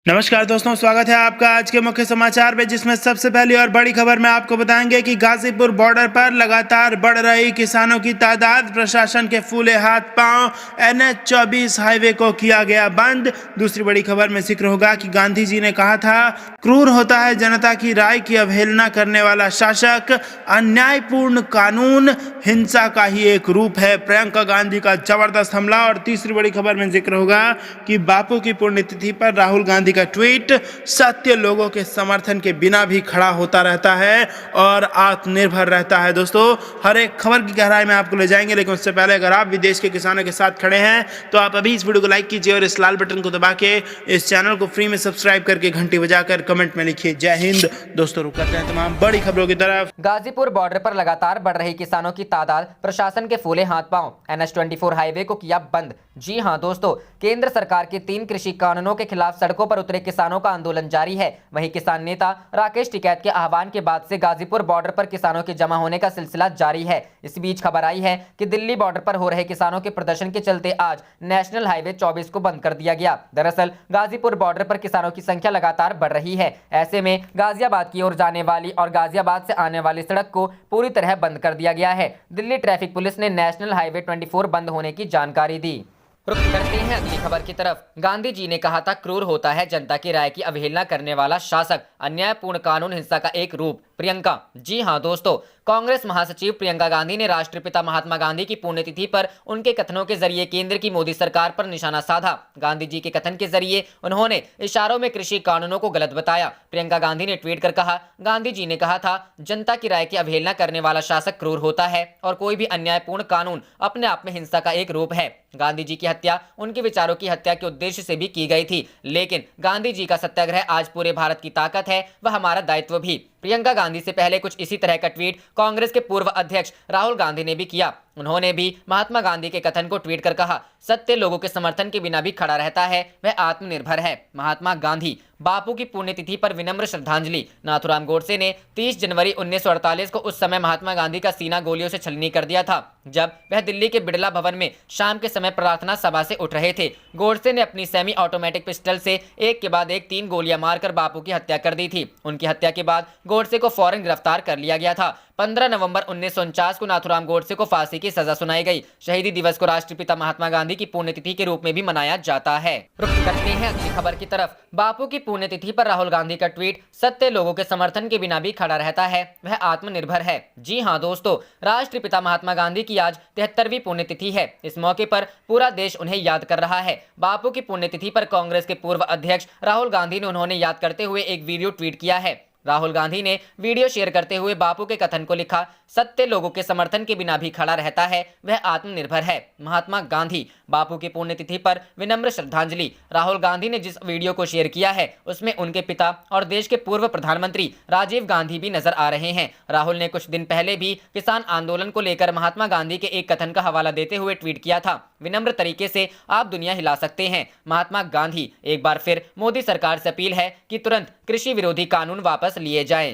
नमस्कार दोस्तों, स्वागत है आपका आज के मुख्य समाचार में, जिसमें सबसे पहली और बड़ी खबर में आपको बताएंगे कि गाजीपुर बॉर्डर पर लगातार बढ़ रही किसानों की तादाद, प्रशासन के फूले हाथ पांव, NH 24 हाईवे को किया गया बंद। दूसरी बड़ी खबर में जिक्र होगा कि गांधी जी ने कहा था, क्रूर होता है जनता की राय की अवहेलना करने वाला शासक, अन्यायपूर्ण कानून हिंसा का ही एक रूप है, प्रियंका गांधी का जबरदस्त हमला। और तीसरी बड़ी खबर में जिक्र होगा कि बापू की पुण्यतिथि पर राहुल गांधी का ट्वीट, सत्य लोगों के समर्थन के बिना भी खड़ा होता रहता है और आत्मनिर्भर रहता है। दोस्तों, हर एक खबर की गहराई में आपको ले जाएंगे, लेकिन उससे पहले अगर आप भी देश के किसानों के साथ खड़े हैं तो आप अभी इस वीडियो को लाइक कीजिए और इस लाल बटन को दबा के इस चैनल को फ्री में सब्सक्राइब करके घंटी बजाकर कमेंट में लिखिए जय हिंद। दोस्तों, रुक करते हैं तमाम बड़ी खबरों की तरफ। गाजीपुर बॉर्डर पर लगातार बढ़ रही किसानों की तादाद, प्रशासन के फूले हाथ पांव, NH 24 हाईवे को किया बंद। जी हां दोस्तों, केंद्र सरकार के 3 कृषि कानूनों के खिलाफ सड़कों पर उतरे किसानों का आंदोलन जारी है। वहीं किसान नेता राकेश टिकैत के आह्वान के बाद से गाजीपुर बॉर्डर पर किसानों के जमा होने का सिलसिला जारी है। इस बीच खबर आई है कि दिल्ली बॉर्डर पर हो रहे किसानों के प्रदर्शन के चलते आज नेशनल हाईवे 24 को बंद कर दिया गया। दरअसल गाजीपुर बॉर्डर पर किसानों की संख्या लगातार बढ़ रही है। ऐसे में गाजियाबाद की ओर जाने वाली और गाजियाबाद से आने वाली सड़क को पूरी तरह बंद कर दिया गया है। दिल्ली ट्रैफिक पुलिस ने नेशनल हाईवे 24 बंद होने की जानकारी दी। रुख करते हैं अगली खबर की तरफ। गांधी जी ने कहा था, क्रूर होता है जनता की राय की अवहेलना करने वाला शासक, अन्यायपूर्ण कानून हिंसा का एक रूप, प्रियंका। जी हां दोस्तों, कांग्रेस महासचिव प्रियंका गांधी ने राष्ट्रपिता महात्मा गांधी की पुण्यतिथि पर उनके कथनों के जरिए केंद्र की मोदी सरकार पर निशाना साधा। गांधी जी के कथन के जरिए उन्होंने इशारों में कृषि कानूनों को गलत बताया। प्रियंका गांधी ने ट्वीट कर कहा, गांधी जी ने कहा था, जनता की राय की अवहेलना करने वाला शासक क्रूर होता है और कोई भी अन्यायपूर्ण कानून अपने आप में हिंसा का एक रूप है। गांधी जी की हत्या उनके विचारों की हत्या के उद्देश्य से भी की गई थी, लेकिन गांधी जी का सत्याग्रह आज पूरे भारत की ताकत है, वह हमारा दायित्व भी। प्रियंका गांधी से पहले कुछ इसी तरह का ट्वीट कांग्रेस के पूर्व अध्यक्ष राहुल गांधी ने भी किया। उन्होंने भी महात्मा गांधी के कथन को ट्वीट कर कहा, सत्य लोगों के समर्थन के बिना भी खड़ा रहता है, वह आत्मनिर्भर है। महात्मा गांधी। बापू की पुण्यतिथि पर विनम्र श्रद्धांजलि। नाथूराम गोडसे ने 30 जनवरी 1948 को उस समय महात्मा गांधी का सीना गोलियों से छलनी कर दिया था, जब वह दिल्ली के बिड़ला भवन में शाम के समय प्रार्थना सभा से उठ रहे थे। गोडसे ने अपनी सेमी ऑटोमेटिक पिस्टल से एक के बाद एक 3 गोलियां मारकर बापू की हत्या कर दी थी। उनकी हत्या के बाद गोडसे को फौरन गिरफ्तार कर लिया गया था। 15 नवंबर 1949 को नाथूराम गोडसे को फांसी की सजा सुनाई गई। शहीदी दिवस को राष्ट्रपिता महात्मा गांधी की पुण्यतिथि के रूप में भी मनाया जाता है। रुख करते हैं अगली खबर की तरफ। बापू की पुण्यतिथि पर राहुल गांधी का ट्वीट, सत्य लोगों के समर्थन के बिना भी खड़ा रहता है, वह आत्मनिर्भर है। जी हां दोस्तों, राष्ट्रपिता महात्मा गांधी की आज 73वीं पुण्यतिथि है। इस मौके पर पूरा देश उन्हें याद कर रहा है। बापू की पुण्यतिथि पर कांग्रेस के पूर्व अध्यक्ष राहुल गांधी ने उन्होंने याद करते हुए एक वीडियो ट्वीट किया है। राहुल गांधी ने वीडियो शेयर करते हुए बापू के कथन को लिखा, सत्य लोगों के समर्थन के बिना भी खड़ा रहता है, वह आत्मनिर्भर है। महात्मा गांधी। बापू की पुण्यतिथि पर विनम्र श्रद्धांजलि। राहुल गांधी ने जिस वीडियो को शेयर किया है उसमें उनके पिता और देश के पूर्व प्रधानमंत्री राजीव गांधी भी नजर आ रहे हैं। राहुल ने कुछ दिन पहले भी किसान आंदोलन को लेकर महात्मा गांधी के एक कथन का हवाला देते हुए ट्वीट किया था, विनम्र तरीके से आप दुनिया हिला सकते हैं, महात्मा गांधी। एक बार फिर मोदी सरकार से अपील है कि तुरंत कृषि विरोधी कानून वापस लिए जाएं।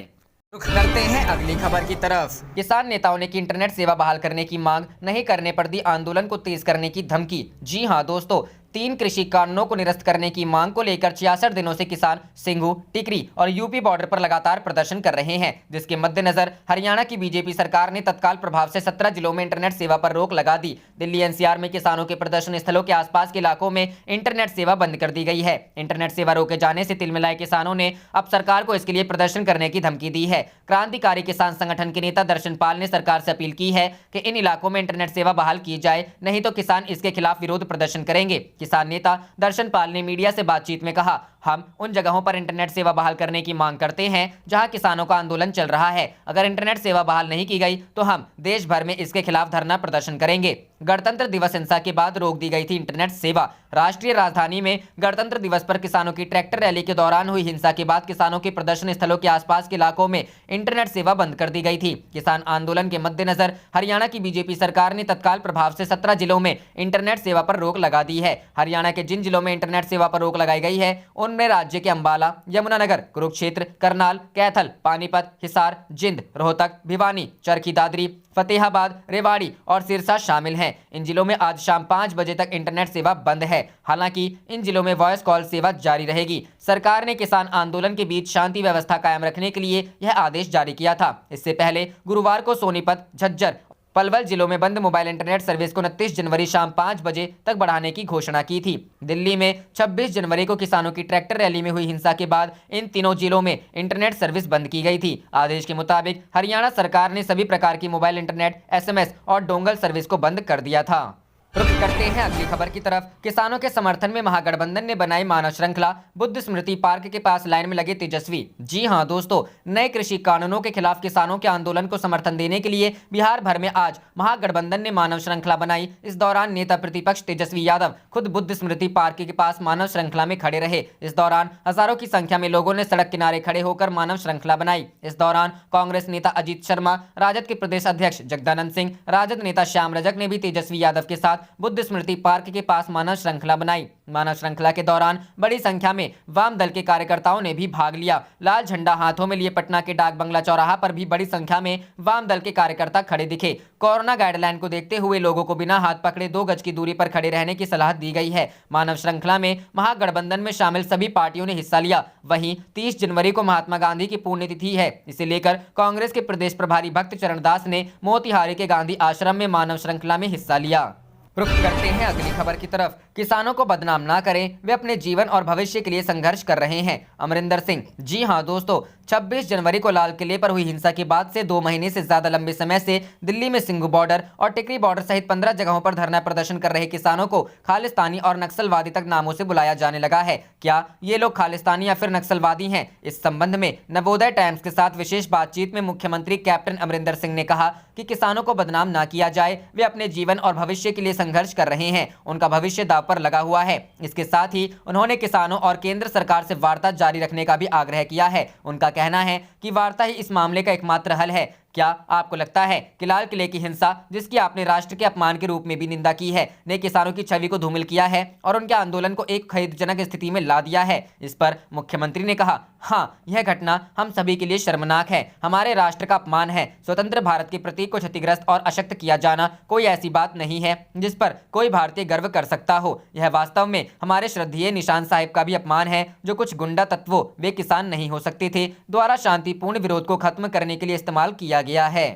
रुख करते हैं अगली खबर की तरफ। किसान नेताओं ने की इंटरनेट सेवा बहाल करने की मांग नहीं करने पर दी आंदोलन को तेज करने की धमकी। जी हां दोस्तों, 3 कृषि कानूनों को निरस्त करने की मांग को लेकर 66 दिनों से किसान सिंघू, टिकरी और यूपी बॉर्डर पर लगातार प्रदर्शन कर रहे हैं, जिसके मद्देनजर हरियाणा की बीजेपी सरकार ने तत्काल प्रभाव से 17 जिलों में इंटरनेट सेवा पर रोक लगा दी। दिल्ली NCR में किसानों के प्रदर्शन स्थलों के आसपास के इलाकों में इंटरनेट सेवा बंद कर दी गई है। इंटरनेट सेवा रोके जाने से तिलमिलाए किसानों ने अब सरकार को इसके लिए प्रदर्शन करने की धमकी दी है। क्रांतिकारी किसान संगठन के नेता दर्शन पाल ने सरकार से अपील की है कि इन इलाकों में इंटरनेट सेवा बहाल की जाए, नहीं तो किसान इसके खिलाफ विरोध प्रदर्शन करेंगे। किसान नेता दर्शन पाल ने मीडिया से बातचीत में कहा, हम उन जगहों पर इंटरनेट सेवा बहाल करने की मांग करते हैं जहां किसानों का आंदोलन चल रहा है। अगर इंटरनेट सेवा बहाल नहीं की गई तो हम देश भर में इसके खिलाफ धरना प्रदर्शन करेंगे। गणतंत्र दिवस हिंसा के बाद रोक दी गई थी इंटरनेट सेवा। राष्ट्रीय राजधानी में गणतंत्र दिवस पर किसानों की ट्रैक्टर रैली के दौरान हुई हिंसा के बाद किसानों के प्रदर्शन स्थलों के आसपास के इलाकों में इंटरनेट सेवा बंद कर दी गई थी। किसान आंदोलन के मद्देनजर हरियाणा की बीजेपी सरकार ने तत्काल प्रभाव से 17 जिलों में इंटरनेट सेवा पर रोक लगा दी है। हरियाणा के जिन जिलों में इंटरनेट सेवा पर रोक लगाई गई है उनमें राज्य के अंबाला, यमुनानगर, कुरुक्षेत्र, करनाल, कैथल, पानीपत, हिसार, जिंद, रोहतक, भिवानी, चरखी दादरी, फतेहाबाद, रेवाड़ी और सिरसा शामिल हैं। इन जिलों में आज शाम 5 बजे तक इंटरनेट सेवा बंद है। हालांकि इन जिलों में वॉइस कॉल सेवा जारी रहेगी। सरकार ने किसान आंदोलन के बीच शांति व्यवस्था कायम रखने के लिए यह आदेश जारी किया था। इससे पहले गुरुवार को सोनीपत, झज्जर, पलवल जिलों में बंद मोबाइल इंटरनेट सर्विस को 29 जनवरी शाम 5 बजे तक बढ़ाने की घोषणा की थी। दिल्ली में 26 जनवरी को किसानों की ट्रैक्टर रैली में हुई हिंसा के बाद इन तीनों जिलों में इंटरनेट सर्विस बंद की गई थी। आदेश के मुताबिक हरियाणा सरकार ने सभी प्रकार की मोबाइल इंटरनेट, SMS और डोंगल सर्विस को बंद कर दिया था। रुख करते हैं अगली खबर की तरफ। किसानों के समर्थन में महागठबंधन ने बनाई मानव श्रृंखला, बुद्ध स्मृति पार्क के पास लाइन में लगे तेजस्वी। जी हां दोस्तों, नए कृषि कानूनों के खिलाफ किसानों के आंदोलन को समर्थन देने के लिए बिहार भर में आज महागठबंधन ने मानव श्रृंखला बनाई। इस दौरान नेता प्रतिपक्ष तेजस्वी यादव खुद बुद्ध स्मृति पार्क के पास मानव श्रृंखला में खड़े रहे। इस दौरान हजारों की संख्या में लोगों ने सड़क किनारे खड़े होकर मानव श्रृंखला बनाई। इस दौरान कांग्रेस नेता अजीत शर्मा, राजद के प्रदेश अध्यक्ष जगदानंद सिंह, राजद नेता श्याम रजक ने भी तेजस्वी यादव के साथ बुद्ध स्मृति पार्क के पास मानव श्रृंखला बनाई। मानव श्रृंखला के दौरान बड़ी संख्या में वाम दल के कार्यकर्ताओं ने भी भाग लिया। लाल झंडा हाथों में लिए पटना के डाक बंगला चौराहा पर भी बड़ी संख्या में वाम दल के कार्यकर्ता खड़े दिखे। कोरोना गाइडलाइन को देखते हुए लोगों को बिना हाथ पकड़े 2 गज की दूरी पर खड़े रहने की सलाह दी गई है। मानव श्रृंखला में महागठबंधन में शामिल सभी पार्टियों ने हिस्सा लिया। वहीं 30 जनवरी को महात्मा गांधी की पुण्यतिथि है। इसे लेकर कांग्रेस के प्रदेश प्रभारी भक्त चरण दास ने मोतिहारी के गांधी आश्रम में मानव श्रृंखला में हिस्सा लिया। रुख करते हैं अगली खबर की तरफ। किसानों को बदनाम ना करें, वे अपने जीवन और भविष्य के लिए संघर्ष कर रहे हैं। अमरिंदर सिंह। जी हां दोस्तों, 26 जनवरी को लाल किले पर हुई हिंसा के बाद से 2 महीने से ज्यादा लंबे समय से दिल्ली में सिंघू बॉर्डर और टिकरी बॉर्डर सहित 15 जगहों पर धरना प्रदर्शन कर रहे किसानों को खालिस्तानी और नक्सलवादी तक नामों से बुलाया जाने लगा है। क्या ये लोग खालिस्तानी या फिर नक्सलवादी हैं? इस संबंध में नवोदय टाइम्स के साथ विशेष बातचीत में मुख्यमंत्री कैप्टन अमरिंदर सिंह ने कहा कि किसानों को बदनाम ना किया जाए, वे अपने जीवन और भविष्य के लिए संघर्ष कर रहे हैं, उनका भविष्य दांव पर लगा हुआ है। इसके साथ ही उन्होंने किसानों और केंद्र सरकार से वार्ता जारी रखने का भी आग्रह किया है। उनका कहना है कि वार्ता ही इस मामले का एकमात्र हल है। क्या आपको लगता है कि लाल किले की हिंसा, जिसकी आपने राष्ट्र के अपमान के रूप में भी निंदा की है, ने किसानों की छवि को धूमिल किया है और उनके आंदोलन को एक खेदजनक स्थिति में ला दिया है? इस पर मुख्यमंत्री ने कहा, हाँ, यह घटना हम सभी के लिए शर्मनाक है, हमारे राष्ट्र का अपमान है। स्वतंत्र भारत के प्रतीक को क्षतिग्रस्त और अशक्त किया जाना कोई ऐसी बात नहीं है जिस पर कोई भारतीय गर्व कर सकता हो। यह वास्तव में हमारे श्रद्धेय निशान साहिब का भी अपमान है, जो कुछ गुंडा तत्वों, वे किसान नहीं हो सकते थे, द्वारा शांतिपूर्ण विरोध को खत्म करने के लिए इस्तेमाल किया गया है।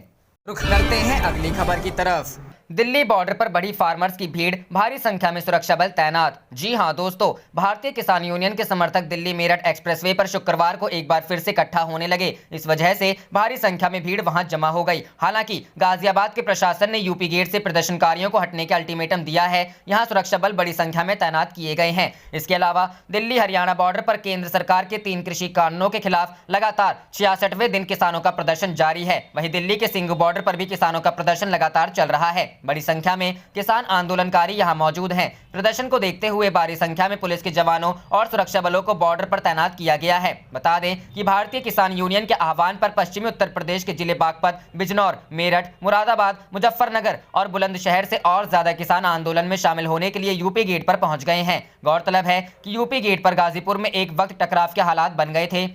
रुख करते हैं अगली खबर की तरफ। दिल्ली बॉर्डर पर बड़ी फार्मर्स की भीड़, भारी संख्या में सुरक्षा बल तैनात। जी हां दोस्तों, भारतीय किसान यूनियन के समर्थक दिल्ली मेरठ एक्सप्रेसवे पर शुक्रवार को एक बार फिर से इकट्ठा होने लगे। इस वजह से भारी संख्या में भीड़ वहां जमा हो गई। हालांकि गाजियाबाद के प्रशासन ने यूपी गेट से प्रदर्शनकारियों को हटने का अल्टीमेटम दिया है। यहाँ सुरक्षा बल बड़ी संख्या में तैनात किए गए हैं। इसके अलावा दिल्ली हरियाणा बॉर्डर पर केंद्र सरकार के 3 कृषि कानूनों के खिलाफ लगातार 66वें दिन किसानों का प्रदर्शन जारी है। वहीं दिल्ली के सिंघू बॉर्डर पर भी किसानों का प्रदर्शन लगातार चल रहा है। बड़ी संख्या में किसान आंदोलनकारी यहां मौजूद हैं। प्रदर्शन को देखते हुए भारी संख्या में पुलिस के जवानों और सुरक्षा बलों को बॉर्डर पर तैनात किया गया है। बता दें कि भारतीय किसान यूनियन के आह्वान पर पश्चिमी उत्तर प्रदेश के जिले बागपत, बिजनौर, मेरठ, मुरादाबाद, मुजफ्फरनगर और बुलंदशहर से और ज्यादा किसान आंदोलन में शामिल होने के लिए यूपी गेट पर पहुंच गए हैं। गौरतलब है कि यूपी गेट पर गाजीपुर में एक वक्त टकराव के हालात बन गए थे,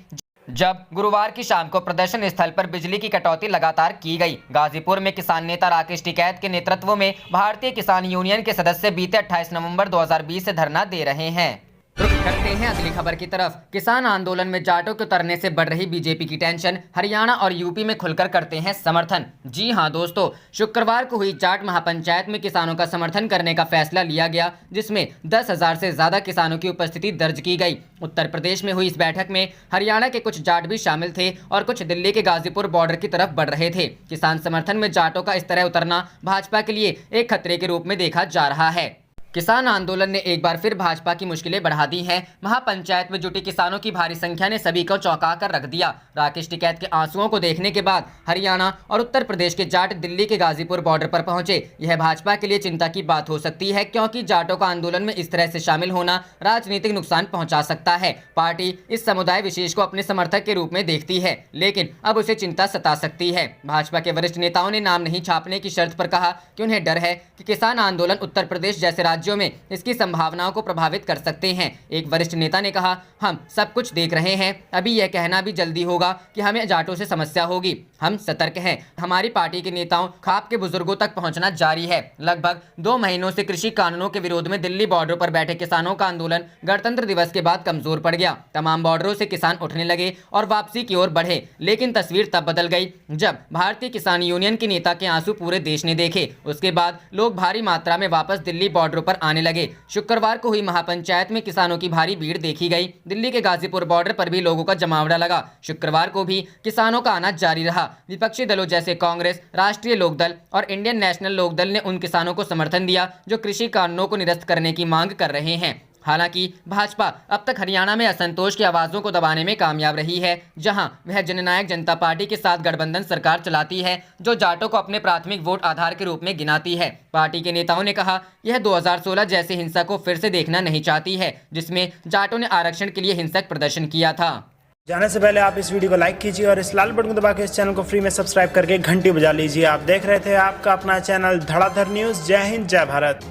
जब गुरुवार की शाम को प्रदर्शन स्थल पर बिजली की कटौती लगातार की गई। गाजीपुर में किसान नेता राकेश टिकैत के नेतृत्व में भारतीय किसान यूनियन के सदस्य बीते 28 नवंबर 2020 से धरना दे रहे हैं। रुख करते हैं अगली खबर की तरफ। किसान आंदोलन में जाटों के उतरने से बढ़ रही बीजेपी की टेंशन, हरियाणा और यूपी में खुलकर करते हैं समर्थन। जी हां दोस्तों, शुक्रवार को हुई जाट महापंचायत में किसानों का समर्थन करने का फैसला लिया गया, जिसमें 10,000 से ज्यादा किसानों की उपस्थिति दर्ज की गई। उत्तर प्रदेश में हुई इस बैठक में हरियाणा के कुछ जाट भी शामिल थे और कुछ दिल्ली के गाजीपुर बॉर्डर की तरफ बढ़ रहे थे। किसान समर्थन में जाटों का इस तरह उतरना भाजपा के लिए एक खतरे के रूप में देखा जा रहा है। किसान आंदोलन ने एक बार फिर भाजपा की मुश्किलें बढ़ा दी हैं। महापंचायत में जुटी किसानों की भारी संख्या ने सभी को चौंका कर रख दिया। राकेश टिकैत के आंसुओं को देखने के बाद हरियाणा और उत्तर प्रदेश के जाट दिल्ली के गाजीपुर बॉर्डर पर पहुंचे। यह भाजपा के लिए चिंता की बात हो सकती है, क्योंकि जाटों का आंदोलन में इस तरह से शामिल होना राजनीतिक नुकसान पहुंचा सकता है। पार्टी इस समुदाय विशेष को अपने समर्थक के रूप में देखती है, लेकिन अब उसे चिंता सता सकती है। भाजपा के वरिष्ठ नेताओं ने नाम नहीं छापने की शर्त पर कहा कि उन्हें डर है कि किसान आंदोलन उत्तर प्रदेश जैसे राज्य राज्यों में इसकी संभावनाओं को प्रभावित कर सकते हैं। एक वरिष्ठ नेता ने कहा, हम सब कुछ देख रहे हैं, अभी यह कहना भी जल्दी होगा कि हमें जाटों से समस्या होगी। हम सतर्क हैं। हमारी पार्टी के नेताओं खाप के बुजुर्गों तक पहुंचना जारी है। लगभग 2 महीनों से कृषि कानूनों के विरोध में दिल्ली बॉर्डर पर बैठे किसानों का आंदोलन गणतंत्र दिवस के बाद कमजोर पड़ गया। तमाम बॉर्डरों से किसान उठने लगे और वापसी की ओर बढ़े, लेकिन तस्वीर तब बदल गई जब भारतीय किसान यूनियन के नेता के आंसू पूरे देश ने देखे। उसके बाद लोग भारी मात्रा में वापस दिल्ली बॉर्डर पर आने लगे। शुक्रवार को हुई महापंचायत में किसानों की भारी भीड़ देखी गई। दिल्ली के गाजीपुर बॉर्डर पर भी लोगों का जमावड़ा लगा। शुक्रवार को भी किसानों का आना जारी रहा। विपक्षी दलों जैसे कांग्रेस, राष्ट्रीय लोकदल और इंडियन नेशनल लोकदल ने उन किसानों को समर्थन दिया जो कृषि कानूनों को निरस्त करने की मांग कर रहे हैं। हालांकि भाजपा अब तक हरियाणा में असंतोष की आवाजों को दबाने में कामयाब रही है, जहां वह जननायक जनता पार्टी के साथ गठबंधन सरकार चलाती है, जो जाटों को अपने प्राथमिक वोट आधार के रूप में गिनाती है। पार्टी के नेताओं ने कहा, यह 2016 जैसे हिंसा को फिर से देखना नहीं चाहती है, जिसमें जाटों ने आरक्षण के लिए हिंसक प्रदर्शन किया था। जाने से पहले आप इस वीडियो को लाइक कीजिए और इस लाल बटन को दबा के इस चैनल को फ्री में सब्सक्राइब करके घंटी बजा लीजिए। आप देख रहे थे आपका अपना चैनल धड़ाधड़ न्यूज़। जय हिंद, जय भारत।